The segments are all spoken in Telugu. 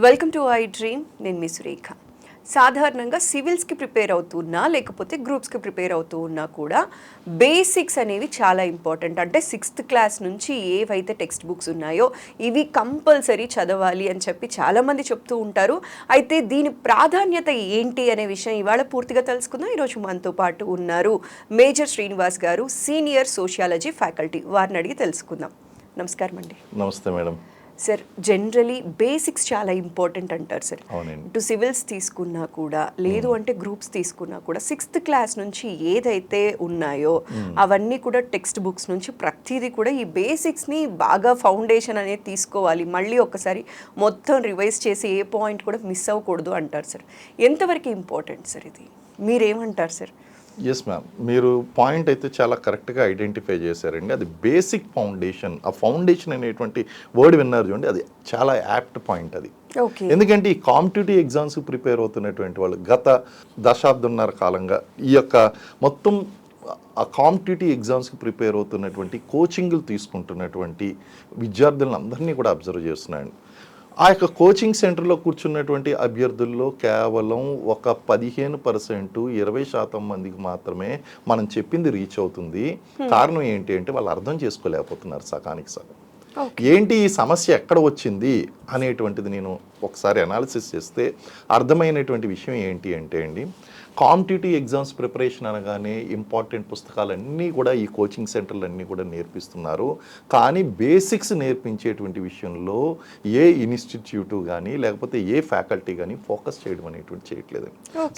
Welcome to I dream. నేను మీ సురేఖ. సాధారణంగా సివిల్స్కి ప్రిపేర్ అవుతున్నా లేకపోతే గ్రూప్స్కి ప్రిపేర్ అవుతూ ఉన్నా కూడా బేసిక్స్ అనేవి చాలా ఇంపార్టెంట్. అంటే 6th క్లాస్ నుంచి ఏవైతే టెక్స్ట్ బుక్స్ ఉన్నాయో ఇవి కంపల్సరీ చదవాలి అని చెప్పి చాలామంది చెప్తూ ఉంటారు. అయితే దీని ప్రాధాన్యత ఏంటి అనే విషయం ఇవాళ పూర్తిగా తెలుసుకుందాం. ఈరోజు మనతో పాటు ఉన్నారు మేజర్ శ్రీనివాస్ గారు, సీనియర్ సోషియాలజీ ఫ్యాకల్టీ. వారిని అడిగి తెలుసుకుందాం. నమస్కారం అండి. నమస్తే మేడం. సార్, జనరలీ బేసిక్స్ చాలా ఇంపార్టెంట్ అంటారు సార్. ఇటు సివిల్స్ తీసుకున్నా కూడా లేదు అంటే గ్రూప్స్ తీసుకున్నా కూడా 6th క్లాస్ నుంచి ఏదైతే ఉన్నాయో అవన్నీ కూడా టెక్స్ట్ బుక్స్ నుంచి ప్రతిదీ కూడా ఈ బేసిక్స్ని బాగా ఫౌండేషన్ అనేది తీసుకోవాలి, మళ్ళీ ఒకసారి మొత్తం రివైజ్ చేసి ఏ పాయింట్ కూడా మిస్ అవ్వకూడదు అంటారు సార్. ఎంతవరకు ఇంపార్టెంట్ సార్ ఇది? మీరేమంటారు సార్? ఎస్ మ్యామ్, మీరు పాయింట్ అయితే చాలా కరెక్ట్గా ఐడెంటిఫై చేశారండి. అది బేసిక్ ఫౌండేషన్. ఆ ఫౌండేషన్ అనేటువంటి వర్డ్ విన్నారు చూడండి, అది చాలా యాప్ట్ పాయింట్ అది. ఎందుకంటే ఈ కాంపిటేటివ్ ఎగ్జామ్స్ ప్రిపేర్ అవుతున్నటువంటి వాళ్ళు గత దశాబ్దంన్నర కాలంగా ఈ యొక్క మొత్తం ఆ కాంపిటేటివ్ ఎగ్జామ్స్కి ప్రిపేర్ అవుతున్నటువంటి కోచింగ్లు తీసుకుంటున్నటువంటి విద్యార్థులను అందరినీ కూడా అబ్జర్వ్ చేస్తున్నాను. ఆ యొక్క కోచింగ్ సెంటర్లో కూర్చున్నటువంటి అభ్యర్థుల్లో కేవలం ఒక 15%, 20% మందికి మాత్రమే మనం చెప్పింది రీచ్ అవుతుంది. కారణం ఏంటి అంటే వాళ్ళు అర్థం చేసుకోలేకపోతున్నారు సగానికి సగం. ఏంటి ఈ సమస్య ఎక్కడ వచ్చింది అనేటువంటిది నేను ఒకసారి అనాలిసిస్ చేస్తే అర్థమైనటువంటి విషయం ఏంటి అంటే అండి, కాంపిటేటివ్ ఎగ్జామ్స్ ప్రిపరేషన్ అనగానే ఇంపార్టెంట్ పుస్తకాలన్నీ కూడా ఈ కోచింగ్ సెంటర్లన్నీ కూడా నేర్పిస్తున్నారు. కానీ బేసిక్స్ నేర్పించేటువంటి విషయంలో ఏ ఇన్స్టిట్యూట్ కానీ లేకపోతే ఏ ఫ్యాకల్టీ కానీ ఫోకస్ చేయడం అనేటువంటి చేయట్లేదు.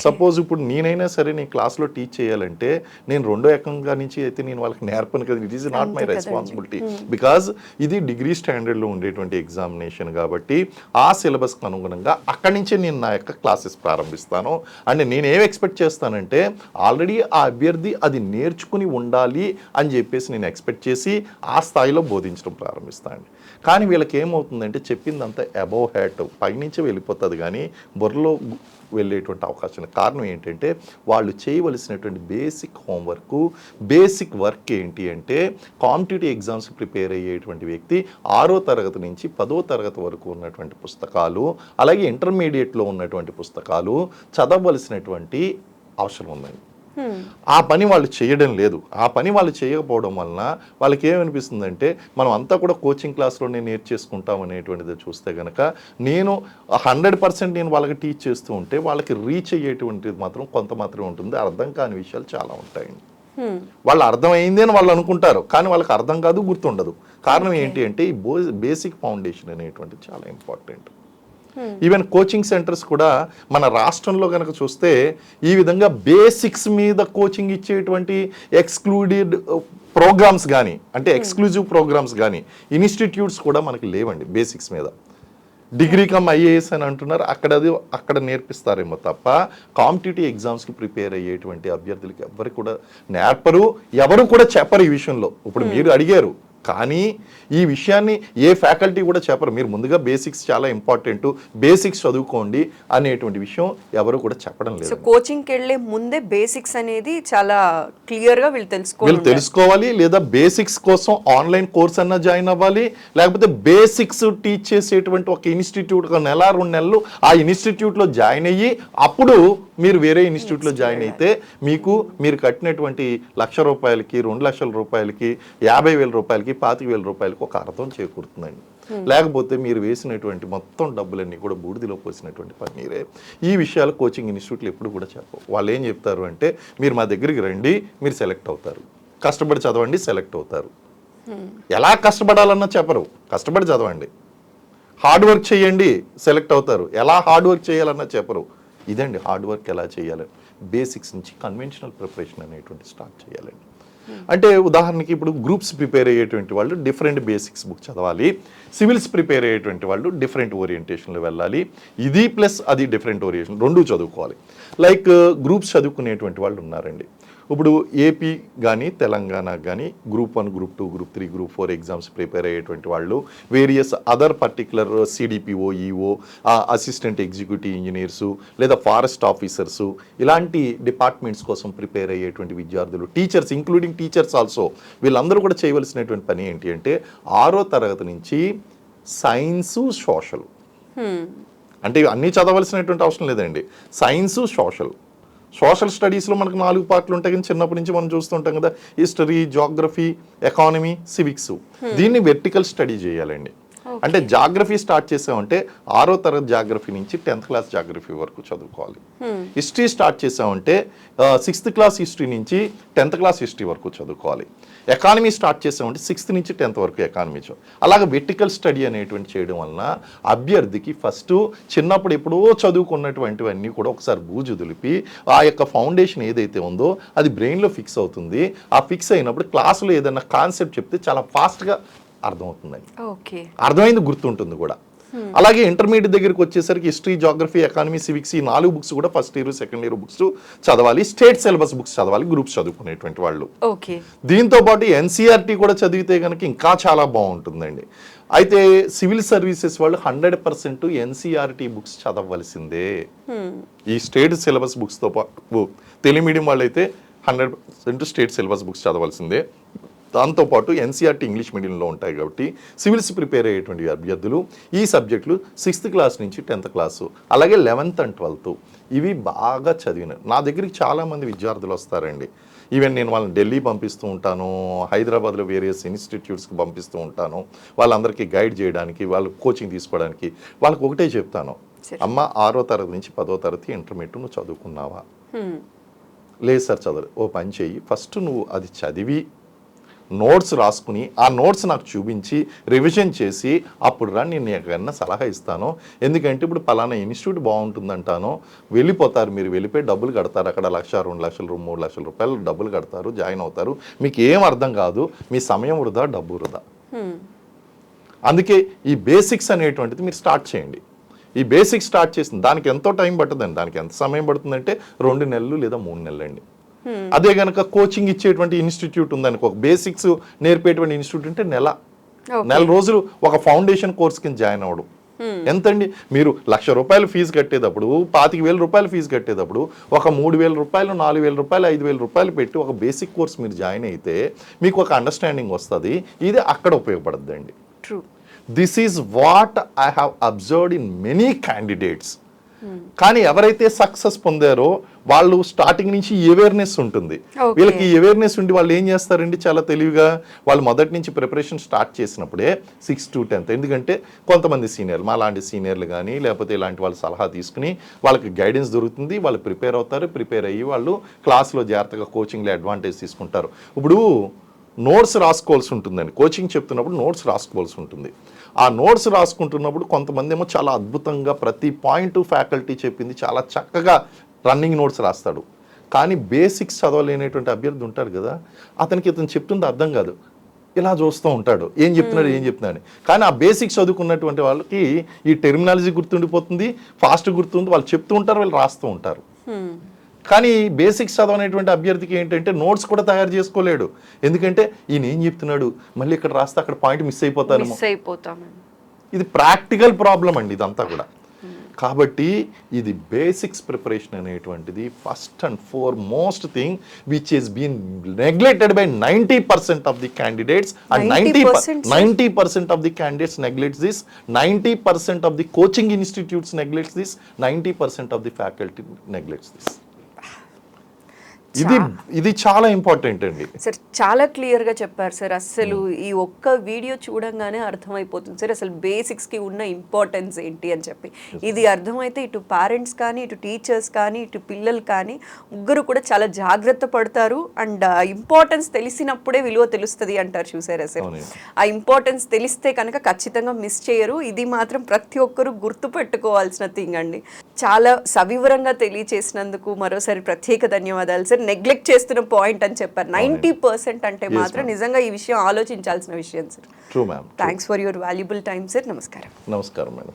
సపోజ్ ఇప్పుడు నేనైనా సరే నేను క్లాస్లో టీచ్ చేయాలంటే నేను రెండో ఏకంగా నుంచి అయితే నేను వాళ్ళకి నేర్పను కదా. It is not my responsibility. Because ఇది డిగ్రీ స్టాండర్డ్లో ఉండేటువంటి ఎగ్జామినేషన్ కాబట్టి ఆ సిలబస్కి అనుగుణంగా అక్కడి నుంచే నేను నా యొక్క క్లాసెస్ ప్రారంభిస్తాను. అండ్ నేనేం ఎక్స్పెక్ట్ చేస్తానంటే ఆల్రెడీ ఆ అభ్యర్థి అది నేర్చుకుని ఉండాలి అని చెప్పేసి నేను ఎక్స్పెక్ట్ చేసి ఆ స్థాయిలో బోధించడం ప్రారంభిస్తాను. కానీ వీళ్ళకి ఏమవుతుందంటే చెప్పిందంతా అబౌవ్ హ్యాట్ పైనుంచే వెళ్ళిపోతుంది కానీ బుర్రలో వెళ్ళేటువంటి అవకాశం. కారణం ఏంటంటే వాళ్ళు చేయవలసినటువంటి బేసిక్ హోంవర్క్, బేసిక్ వర్క్ ఏంటి అంటే కాంపిటేటివ్ ఎగ్జామ్స్ ప్రిపేర్ అయ్యేటువంటి వ్యక్తి 6వ తరగతి నుంచి 10వ తరగతి వరకు ఉన్నటువంటి పుస్తకాలు, అలాగే ఇంటర్మీడియట్లో ఉన్నటువంటి పుస్తకాలు చదవలసినటువంటి అవసరం ఉందండి. ఆ పని వాళ్ళు చేయడం లేదు. ఆ పని వాళ్ళు చేయకపోవడం వలన వాళ్ళకి ఏమనిపిస్తుందంటే మనం అంతా కూడా కోచింగ్ క్లాస్లోనే నేర్చేసుకుంటాం అనేటువంటిది చూస్తే కనుక నేను 100% నేను వాళ్ళకి టీచ్ చేస్తూ ఉంటే వాళ్ళకి రీచ్ అయ్యేటువంటిది మాత్రం కొంత మాత్రమే ఉంటుంది. అర్థం కాని విషయాలు చాలా ఉంటాయండి. వాళ్ళు అర్థమైంది అని వాళ్ళు అనుకుంటారు కానీ వాళ్ళకి అర్థం కాదు, గుర్తుండదు. కారణం ఏంటి అంటే ఈ బేసిక్ ఫౌండేషన్ అనేటువంటిది చాలా ఇంపార్టెంట్. ఈవెన్ కోచింగ్ సెంటర్స్ కూడా మన రాష్ట్రంలో కనుక చూస్తే ఈ విధంగా బేసిక్స్ మీద కోచింగ్ ఇచ్చేటువంటి ఎక్స్క్లూడెడ్ ప్రోగ్రామ్స్ కానీ అంటే ఎక్స్క్లూజివ్ ప్రోగ్రామ్స్ కానీ ఇన్స్టిట్యూట్స్ కూడా మనకి లేవండి. బేసిక్స్ మీద డిగ్రీ కమ్ ఐఏఎస్ అని అంటున్నారు, అక్కడ నేర్పిస్తారేమో తప్ప కాంపిటేటివ్ ఎగ్జామ్స్కి ప్రిపేర్ అయ్యేటువంటి అభ్యర్థులకి ఎవరు కూడా నేర్పరు, ఎవరు కూడా చెప్పరు ఈ విషయంలో. ఇప్పుడు మీరు అడిగారు కానీ ఈ విషయాన్ని ఏ ఫ్యాకల్టీ కూడా చెప్పరు. మీరు ముందుగా బేసిక్స్ చాలా ఇంపార్టెంట్, బేసిక్స్ చదువుకోండి అనేటువంటి విషయం ఎవరు కూడా చెప్పడం లేదు. కోచింగ్కి వెళ్ళే ముందే బేసిక్స్ అనేది చాలా క్లియర్గా వీళ్ళు తెలుసుకోవాలి. లేదా బేసిక్స్ కోసం ఆన్లైన్ కోర్స్ అన్నా జాయిన్ అవ్వాలి, లేకపోతే బేసిక్స్ టీచ్ చేసేటువంటి ఒక ఇన్స్టిట్యూట్ 1 నెల 2 నెలలు ఆ ఇన్స్టిట్యూట్లో జాయిన్ అయ్యి అప్పుడు మీరు వేరే ఇన్స్టిట్యూట్లో జాయిన్ అయితే మీరు కట్టినటువంటి ₹1,00,000కి, ₹2,00,000కి, ₹50,000కి, ₹25,000కి ఒక అర్థం చేకూరుతుందండి. లేకపోతే మీరు వేసినటువంటి మొత్తం డబ్బులన్నీ కూడా బూడిదిలో పోసినటువంటి పన్నీరే. ఈ విషయాలు కోచింగ్ ఇన్స్టిట్యూట్లు ఎప్పుడు కూడా చెప్పవు. వాళ్ళు ఏం చెప్తారు అంటే మీరు మా దగ్గరికి రండి, మీరు సెలెక్ట్ అవుతారు, కష్టపడి చదవండి, సెలెక్ట్ అవుతారు. ఎలా కష్టపడాలన్నా చెప్పరు. కష్టపడి చదవండి, హార్డ్ వర్క్ చేయండి, సెలెక్ట్ అవుతారు. ఎలా హార్డ్ వర్క్ చేయాలన్నా చెప్పరు. ఇదండి హార్డ్ వర్క్ ఎలా చేయాలి. బేసిక్స్ నుంచి కన్వెన్షనల్ ప్రిపరేషన్ అనేటువంటి స్టార్ట్ చేయాలండి. అంటే ఉదాహరణకి ఇప్పుడు గ్రూప్స్ ప్రిపేర్ అయ్యేటువంటి వాళ్ళు డిఫరెంట్ బేసిక్స్ బుక్ చదవాలి, సివిల్స్ ప్రిపేర్ అయ్యేటువంటి వాళ్ళు డిఫరెంట్ ఓరియంటేషన్లో వెళ్ళాలి. ఇది ప్లస్ అది డిఫరెంట్ ఓరియంటేషన్ రెండూ చదువుకోవాలి. లైక్ గ్రూప్స్ చదువుకునేటువంటి వాళ్ళు ఉన్నారండి. ఇప్పుడు ఏపీ కానీ తెలంగాణ కానీ group 1, group 2, group 3, group 4 exams prepare అయ్యేటువంటి వాళ్ళు various other particular CDPO, EO, assistant executive engineers లేదా ఫారెస్ట్ ఆఫీసర్సు ఇలాంటి డిపార్ట్మెంట్స్ కోసం ప్రిపేర్ అయ్యేటువంటి విద్యార్థులు, టీచర్స్ ఇంక్లూడింగ్ టీచర్స్ ఆల్సో, వీళ్ళందరూ కూడా చేయవలసినటువంటి పని ఏంటి అంటే 6వ తరగతి నుంచి సైన్సు, సోషల్ అంటే అన్నీ చదవలసినటువంటి అవసరం లేదండి. సైన్స్, సోషల్ స్టడీస్లో మనకు 4 పార్ట్లు ఉంటాయి, కానీ చిన్నప్పటి నుంచి మనం చూస్తుంటాం కదా, హిస్టరీ, జాగ్రఫీ, ఎకానమీ, సివిక్స్. దీన్ని వెర్టికల్ స్టడీ చేయాలండి. అంటే జాగ్రఫీ స్టార్ట్ చేసామంటే 6వ తరగతి జాగ్రఫీ నుంచి 10th క్లాస్ జాగ్రఫీ వరకు చదువుకోవాలి. హిస్టరీ స్టార్ట్ చేసామంటే 6th క్లాస్ హిస్టరీ నుంచి 10th క్లాస్ హిస్టరీ వరకు చదువుకోవాలి. ఎకానమీ స్టార్ట్ చేసామంటే 6th నుంచి 10th వరకు ఎకానమీ అలాగే వెర్టికల్ స్టడీ అనేటువంటి చేయడం వలన అభ్యర్థికి ఫస్ట్ చిన్నప్పుడు ఎప్పుడో చదువుకున్నటువంటివన్నీ కూడా ఒకసారి బూజు దులిపి ఆ యొక్క ఫౌండేషన్ ఏదైతే ఉందో అది బ్రెయిన్లో ఫిక్స్ అవుతుంది. ఆ ఫిక్స్ అయినప్పుడు క్లాసులో ఏదైనా కాన్సెప్ట్ చెప్తే చాలా ఫాస్ట్గా అర్థమవుతుందండి. అర్థమైంది గుర్తుంటుంది కూడా. అలాగే ఇంటర్మీడియట్ దగ్గరికి వచ్చేసరికి హిస్టరీ, జాగ్రఫీ, ఎకానమీ, సివిక్స్ ఈ 4 బుక్స్ కూడా first year, second year books చదవాలి. స్టేట్ సిలబస్ బుక్స్ చదవాలి గ్రూప్స్ చదువుకునేటువంటి వాళ్ళు. దీంతో పాటు ఎన్సీఆర్టీ కూడా చదివితే కనుక ఇంకా చాలా బాగుంటుందండి. అయితే సివిల్ సర్వీసెస్ వాళ్ళు 100% ఎన్సీఆర్టీ బుక్స్ చదవలసిందే. ఈ స్టేట్ సిలబస్ బుక్స్తో పాటు తెలుగు మీడియం వాళ్ళు అయితే 100% స్టేట్ సిలబస్ బుక్స్ చదవాల్సిందే. దాంతోపాటు ఎన్సీఆర్టీ ఇంగ్లీష్ మీడియంలో ఉంటాయి కాబట్టి సివిల్స్ ప్రిపేర్ అయ్యేటువంటి అభ్యర్థులు ఈ సబ్జెక్టులు 6th క్లాస్ నుంచి 10th క్లాసు, అలాగే 11th and 12th ఇవి బాగా చదివిన నా దగ్గరికి చాలామంది విద్యార్థులు వస్తారండి. ఈవెన్ నేను వాళ్ళని ఢిల్లీ పంపిస్తూ ఉంటాను, హైదరాబాద్లో వేరియస్ ఇన్స్టిట్యూట్స్కి పంపిస్తూ ఉంటాను. వాళ్ళందరికీ గైడ్ చేయడానికి, వాళ్ళు కోచింగ్ తీసుకోవడానికి. వాళ్ళకి ఒకటే చెప్తాను, అమ్మ 6వ తరగతి నుంచి 10వ తరగతి ఇంటర్మీడియట్ నువ్వు చదువుకున్నావా? లేదు సార్ చదవలేదు. ఓ పని చెయ్యి, ఫస్ట్ నువ్వు అది చదివి నోట్స్ రాసుకుని ఆ నోట్స్ నాకు చూపించి రివిజన్ చేసి అప్పుడు రా నేను ఎక్కడన్నా సలహా ఇస్తాను. ఎందుకంటే ఇప్పుడు పలానా ఇన్స్టిట్యూట్ బాగుంటుందంటాను, వెళ్ళిపోతారు, మీరు వెళ్ళిపోయి డబ్బులు కడతారు, అక్కడ 1,00,000, 2,00,000, 3,00,000 రూపాయలు డబ్బులు కడతారు, జాయిన్ అవుతారు, మీకు ఏం అర్థం కాదు, మీ సమయం వృధా, డబ్బు వృధా. అందుకే ఈ బేసిక్స్ అనేటువంటిది మీరు స్టార్ట్ చేయండి. ఈ బేసిక్స్ స్టార్ట్ చేసిన దానికి ఎంతో టైం పడుతుందండి. దానికి ఎంత సమయం పడుతుందంటే 2 నెలలు లేదా 3 నెలలు అండి. అదే కనుక కోచింగ్ ఇచ్చేటువంటి ఇన్స్టిట్యూట్ ఉందనుకో, బేసిక్స్ నేర్పేటువంటి ఇన్స్టిట్యూట్ అంటే నెల రోజులు ఒక ఫౌండేషన్ కోర్స్ కింద జాయిన్ అవ్వడం ఎంతండి? మీరు 1,00,000 రూపాయలు ఫీజు కట్టేటప్పుడు, 25,000 రూపాయలు ఫీజు కట్టేటప్పుడు ఒక 3,000 రూపాయలు, 4,000 రూపాయలు, 5,000 రూపాయలు పెట్టి ఒక బేసిక్ కోర్స్ మీరు జాయిన్ అయితే మీకు ఒక అండర్స్టాండింగ్ వస్తుంది. ఇది అక్కడ ఉపయోగపడుతుందండి. This is what I have observed in many candidates. కానీ ఎవరైతే సక్సెస్ పొందారో వాళ్ళు స్టార్టింగ్ నుంచి అవేర్నెస్ ఉంటుంది. వీళ్ళకి అవేర్నెస్ ఉండి వాళ్ళు ఏం చేస్తారండి, చాలా తెలివిగా వాళ్ళు మొదటి నుంచి ప్రిపరేషన్ స్టార్ట్ చేసినప్పుడే 6th to 10th, ఎందుకంటే కొంతమంది సీనియర్లు, మా లాంటి సీనియర్లు కానీ లేకపోతే ఇలాంటి వాళ్ళ సలహా తీసుకుని వాళ్ళకి గైడెన్స్ దొరుకుతుంది, వాళ్ళు ప్రిపేర్ అవుతారు. ప్రిపేర్ అయ్యి వాళ్ళు క్లాస్లో జాగ్రత్తగా కోచింగ్లో అడ్వాంటేజ్ తీసుకుంటారు. ఇప్పుడు నోట్స్ రాసుకోవాల్సి ఉంటుందండి. కోచింగ్ చెప్తున్నప్పుడు నోట్స్ రాసుకోవాల్సి ఉంటుంది. ఆ నోట్స్ రాసుకుంటున్నప్పుడు కొంతమంది ఏమో చాలా అద్భుతంగా ప్రతి పాయింట్ ఫ్యాకల్టీ చెప్పింది చాలా చక్కగా రన్నింగ్ నోట్స్ రాస్తాడు. కానీ బేసిక్స్ చదవలేనటువంటి అభ్యర్థి ఉంటాడు కదా, అతనికి ఇతను చెప్తుంది అర్థం కాదు, ఇలా చూస్తూ ఉంటాడు, ఏం చెప్తున్నాడు. కానీ ఆ బేసిక్స్ చదువుకున్నటువంటి వాళ్ళకి ఈ టెర్మినాలజీ గుర్తుండిపోతుంది, ఫాస్ట్ గుర్తుంది, వాళ్ళు చెప్తూ ఉంటారు, వాళ్ళు రాస్తూ ఉంటారు. కానీ బేసిక్స్ చదవనేటువంటి అభ్యర్థికి ఏంటంటే నోట్స్ కూడా తయారు చేసుకోలేడు. ఎందుకంటే ఈయన ఏం చెప్తున్నాడు, మళ్ళీ ఇక్కడ రాస్తే అక్కడ పాయింట్ మిస్ అయిపోతాను. ఇది ప్రాక్టికల్ ప్రాబ్లం అండి ఇదంతా కూడా. కాబట్టి ఇది బేసిక్స్ ప్రిపరేషన్ అనేటువంటిది first and foremost thing which is been neglected by 90% of the candidates. And 90% of the candidates neglects this, 90% of the coaching institutes neglects this, 90% of the faculty neglects this. ఇది చాలా ఇంపార్టెంట్ అండి సార్. చాలా క్లియర్గా చెప్పారు సార్. అసలు ఈ ఒక్క వీడియో చూడంగానే అర్థమైపోతుంది సార్ అసలు బేసిక్స్కి ఉన్న ఇంపార్టెన్స్ ఏంటి అని చెప్పి. ఇది అర్థమైతే ఇటు పేరెంట్స్ కానీ, ఇటు టీచర్స్ కానీ, ఇటు పిల్లలు కానీ ముగ్గురు కూడా చాలా జాగ్రత్త పడతారు. అండ్ ఇంపార్టెన్స్ తెలిసినప్పుడే విలువ తెలుస్తుంది అంటారు చూసారా సార్. ఆ ఇంపార్టెన్స్ తెలిస్తే కనుక ఖచ్చితంగా మిస్ చేయరు. ఇది మాత్రం ప్రతి ఒక్కరూ గుర్తుపెట్టుకోవాల్సిన థింగ్ అండి. చాలా సవివరంగా తెలియచేసినందుకు మరోసారి ప్రత్యేక ధన్యవాదాలు సార్. నెగ్లెక్ట్ చేస్తున్న పాయింట్ అని చెప్పారు 90% అంటే మాత్రం నిజంగా ఈ విషయం ఆలోచించాల్సిన విషయం sir. True ma'am. Thanks for your valuable time sir. నమస్కారం. నమస్కారం మేడం.